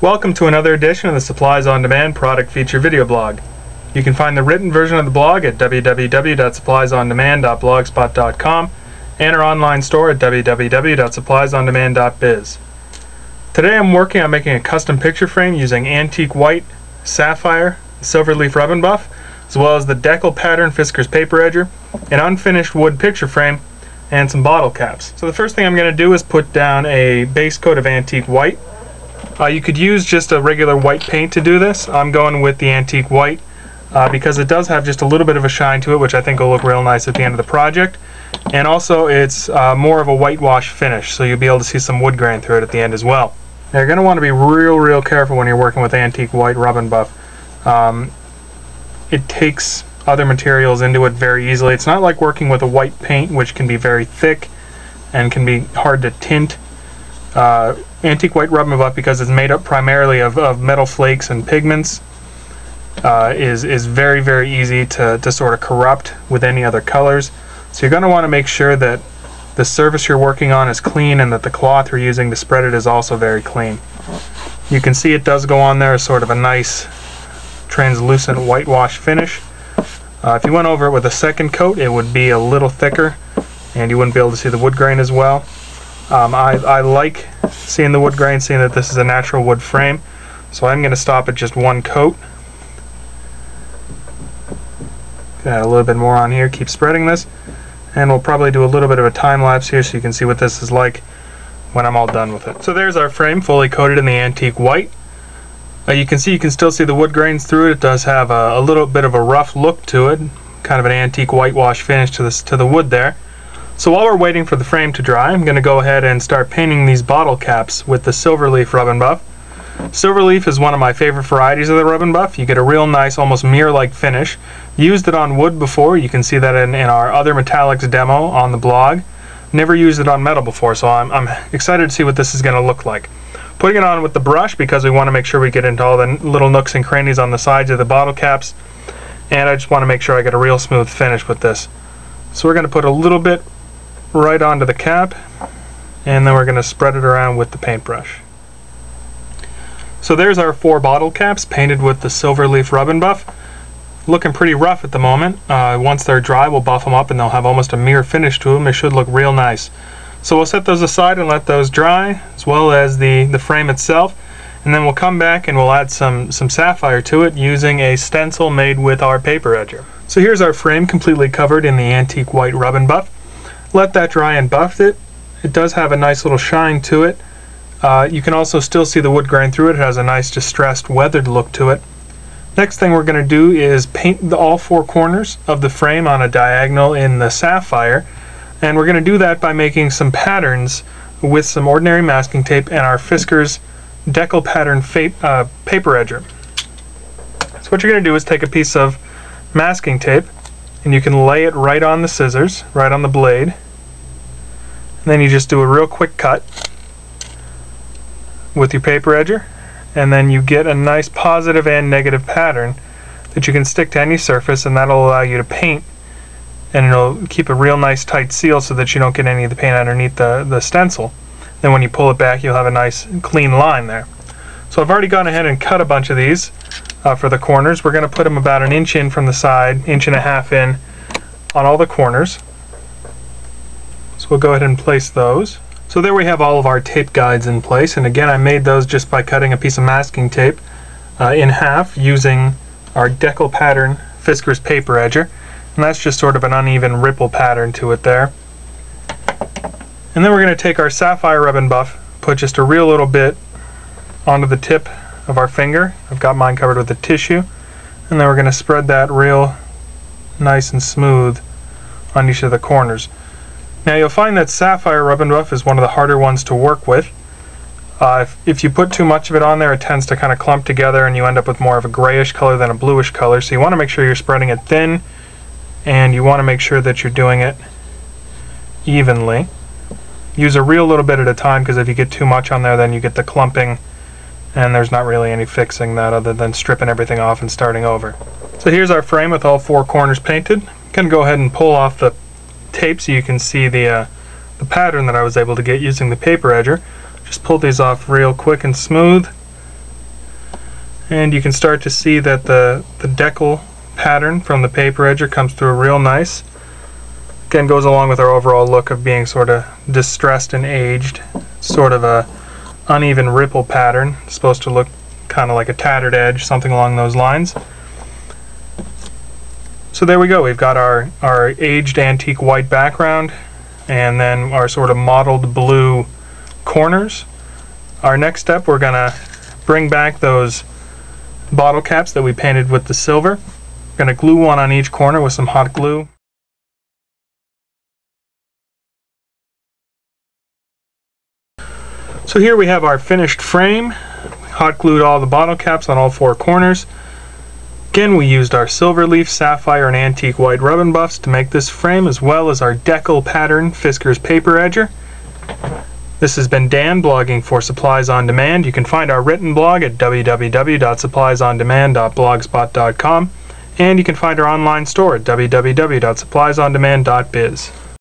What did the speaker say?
Welcome to another edition of the Supplies on Demand product feature video blog. You can find the written version of the blog at www.suppliesondemand.blogspot.com and our online store at www.suppliesondemand.biz. Today I'm working on making a custom picture frame using antique white, sapphire, silver leaf rub and buff, as well as the Deckle pattern Fiskars Paper Edger, an unfinished wood picture frame, and some bottle caps. So the first thing I'm going to do is put down a base coat of antique white. You could use just a regular white paint to do this. I'm going with the antique white because it does have just a little bit of a shine to it, which I think will look real nice at the end of the project. And also it's more of a whitewash finish, so you'll be able to see some wood grain through it at the end as well. Now you're going to want to be real careful when you're working with antique white rub and buff. It takes other materials into it very easily. It's not like working with a white paint, which can be very thick and can be hard to tint. Antique white rub and buff, because it's made up primarily of metal flakes and pigments, is very easy to sort of corrupt with any other colors. So you're going to want to make sure that the surface you're working on is clean and that the cloth you're using to spread it is also very clean. You can see it does go on there as sort of a nice translucent whitewash finish. If you went over it with a second coat, it would be a little thicker and you wouldn't be able to see the wood grain as well. I like seeing the wood grain, seeing that this is a natural wood frame, so I'm going to stop at just one coat. Add a little bit more on here, keep spreading this, and we'll probably do a little bit of a time lapse here so you can see what this is like when I'm all done with it. So there's our frame fully coated in the antique white. You can still see the wood grains through it. It does have a little bit of a rough look to it, kind of an antique whitewash finish to the wood there. So while we're waiting for the frame to dry, I'm going to go ahead and start painting these bottle caps with the silver leaf rub and buff. Silver leaf is one of my favorite varieties of the rub and buff. You get a real nice, almost mirror-like finish. Used it on wood before. You can see that in our other metallics demo on the blog. Never used it on metal before, so I'm excited to see what this is going to look like. Putting it on with the brush because we want to make sure we get into all the little nooks and crannies on the sides of the bottle caps, and I just want to make sure I get a real smooth finish with this. So we're going to put a little bit right onto the cap, and then we're going to spread it around with the paintbrush. So there's our 4 bottle caps painted with the silver leaf rub and buff. Looking pretty rough at the moment. Once they're dry, we'll buff them up and they'll have almost a mirror finish to them. They should look real nice. So we'll set those aside and let those dry, as well as the frame itself, and then we'll come back and we'll add some sapphire to it using a stencil made with our paper edger. So here's our frame completely covered in the antique white rub and buff. Let that dry and buffed it. It does have a nice little shine to it. You can also still see the wood grain through it. It has a nice distressed, weathered look to it. Next thing we're going to do is paint all 4 corners of the frame on a diagonal in the sapphire, and we're going to do that by making some patterns with some ordinary masking tape and our Fiskars Deckle pattern paper edger. So what you're going to do is take a piece of masking tape and you can lay it right on the scissors, right on the blade. And then you just do a real quick cut with your paper edger, and then you get a nice positive and negative pattern that you can stick to any surface, and that'll allow you to paint, and it'll keep a real nice tight seal so that you don't get any of the paint underneath the stencil. Then when you pull it back, you'll have a nice clean line there. So I've already gone ahead and cut a bunch of these for the corners. We're going to put them about 1 inch in from the side, 1.5 inches in on all the corners. So we'll go ahead and place those. So there we have all of our tape guides in place, and again I made those just by cutting a piece of masking tape in half using our Deckle pattern Fiskars Paper Edger, and that's just sort of an uneven ripple pattern to it there. And then we're going to take our sapphire rub and buff, put just a real little bit onto the tip of our finger. I've got mine covered with a tissue, and then we're going to spread that real nice and smooth on each of the corners. Now you'll find that sapphire rub and buff is one of the harder ones to work with. If you put too much of it on there, it tends to kind of clump together and you end up with more of a grayish color than a bluish color. So you want to make sure you're spreading it thin, and you want to make sure that you're doing it evenly. Use a real little bit at a time, because if you get too much on there, then you get the clumping, and there's not really any fixing that other than stripping everything off and starting over. So here's our frame with all 4 corners painted. You can go ahead and pull off the tape so you can see the pattern that I was able to get using the paper edger. Just pull these off real quick and smooth, And you can start to see that the Deckle pattern from the paper edger comes through real nice. Again, goes along with our overall look of being sort of distressed and aged. Sort of a uneven ripple pattern. It's supposed to look kind of like a tattered edge, something along those lines. So there we go. We've got our aged antique white background and then our sort of mottled blue corners. Our next step, we're going to bring back those bottle caps that we painted with the silver. We're going to glue one on each corner with some hot glue. So here we have our finished frame. Hot glued all the bottle caps on all four corners. Again, we used our silver leaf, sapphire, and antique white rub and buffs to make this frame, as well as our Deckle pattern Fiskars Paper Edger. This has been Dan blogging for Supplies on Demand. You can find our written blog at www.suppliesondemand.blogspot.com, and you can find our online store at www.suppliesondemand.biz.